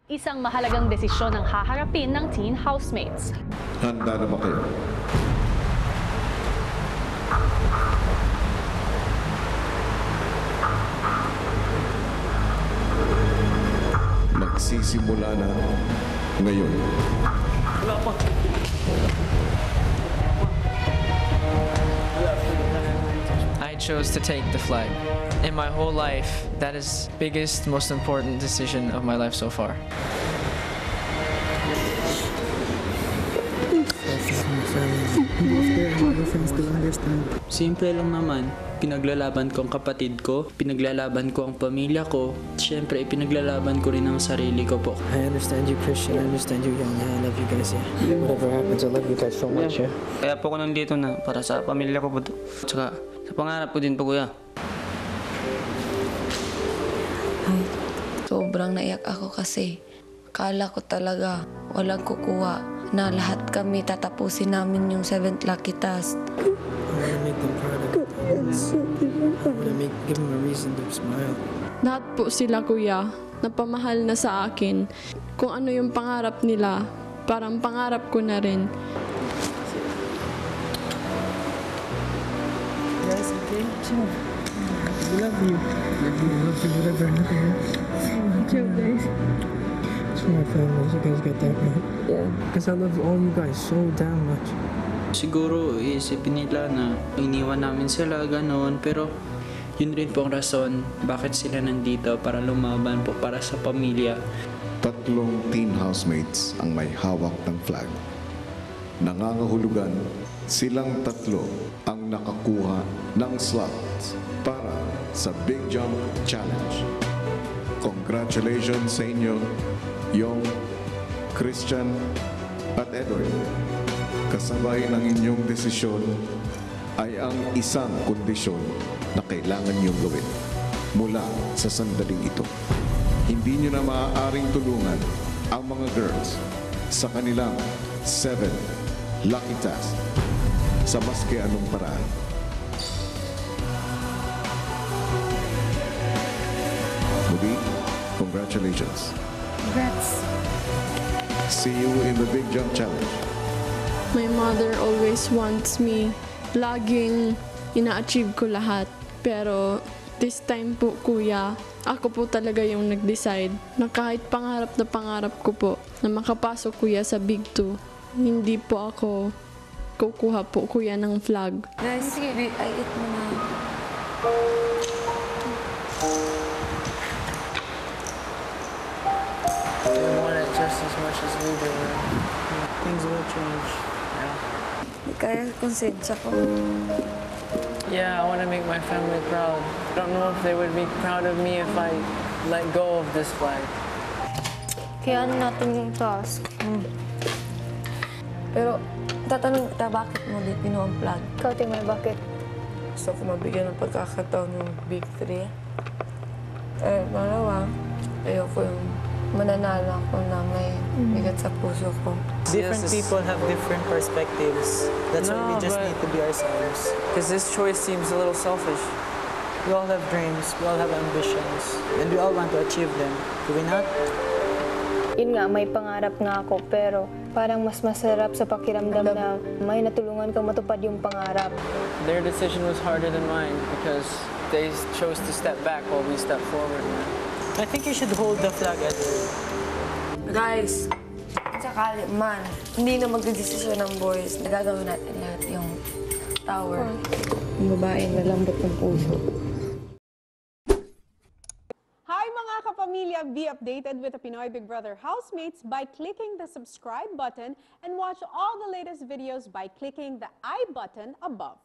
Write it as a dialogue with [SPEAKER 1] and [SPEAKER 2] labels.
[SPEAKER 1] Isang mahalagang desisyon ang haharapin ng teen housemates.
[SPEAKER 2] Handa na ba kayo? Magsisimula na ngayon.
[SPEAKER 3] I chose to take the flag. In my whole life, that is biggest, most important decision of my life so far.
[SPEAKER 4] Simple lang naman. Pinaglalaban ko ang kapatid ko, pinaglalaban ko ang pamilya ko, siyempre pinaglalaban ko rin ang sarili ko po.
[SPEAKER 5] I understand you, Christian. I understand you, Young. I love you guys, yeah. Whatever happens, I love you guys so much, yeah.
[SPEAKER 4] Kaya po ako nandito na para sa pamilya ko po to. Tsaka sa pangarap ko din po, kuya.
[SPEAKER 6] Sobrang naiyak ako kasi akala ko talaga walang kukuha na lahat kami tatapusin namin yung 7th lucky task.
[SPEAKER 5] I want to make them proud of me. I want to give them a reason to smile.
[SPEAKER 7] Lahat po sila, kuya, napamahal na sa akin. Kung ano yung pangarap nila, parang pangarap ko na rin.
[SPEAKER 5] Guys, okay? We love you. We love you, whatever happened. Good job, guys. It's my family. You guys got that right. Yeah. Because I love all you guys so damn much.
[SPEAKER 4] Siguro isipin nila na iniwan namin sila, gano'n. Pero yun rin po ang rason bakit sila nandito para lumaban po para sa pamilya.
[SPEAKER 2] 3 teen housemates ang may hawak ng flag. Nangangahulugan, silang 3 ang nakakuha ng slots para sa Big Jump Challenge. Congratulations sa inyo, Yong, Christian at Edward. Kasabay ng inyong desisyon ay ang isang kondisyon na kailangan niyong gawin mula sa sandaling ito. Hindi niyo na maaaring tulungan ang mga girls sa kanilang 7 lucky tasks sa maski anong paraan. Muli, congratulations.
[SPEAKER 6] Congrats!
[SPEAKER 2] See you in the Big Jump Challenge.
[SPEAKER 7] My mother always wants me. Laging ina-achieve ko lahat. Pero this time po, kuya, ako po talaga yung nag-decide na kahit pangarap na pangarap ko po na makapasok, kuya, sa Big 2, hindi po ako kukuha po, kuya, ng flag.
[SPEAKER 6] Guys, I eat mo na.
[SPEAKER 5] They want it just as much as we do. Things will change.
[SPEAKER 6] Kaya konsensya ko.
[SPEAKER 3] Yeah, I want to make my family proud. I don't know if they would be proud of me if I let go of this flag.
[SPEAKER 6] Kaya natin yung task. Pero, tatanong kita, bakit mo di pinuha ang flag? Ikaw, Timay, bakit?
[SPEAKER 8] Gusto ko mabigyan ng pagkakataon ng Big 3. Pangalawa, ayoko yung mananalo ako na may bigat sa puso ko.
[SPEAKER 5] Different people have different perspectives. That's why we just need to be ourselves.
[SPEAKER 3] Because this choice seems a little selfish.
[SPEAKER 5] We all have dreams, we all have ambitions, and we all want to achieve them. Do we not?
[SPEAKER 9] Yun nga, may pangarap nga ako, pero parang mas masarap sa pakiramdam na may natulungan kang matupad yung pangarap.
[SPEAKER 3] Their decision was harder than mine because they chose to step back while we stepped forward.
[SPEAKER 5] I think you should hold the flag, Edward.
[SPEAKER 6] Guys, sakali man, hindi na magdedesisyon ng boys. Nagagawin natin lahat yung tower. Yung babae na lambot ng puso.
[SPEAKER 10] Hi mga kapamilya! Be updated with the Pinoy Big Brother housemates by clicking the subscribe button and watch all the latest videos by clicking the I button above.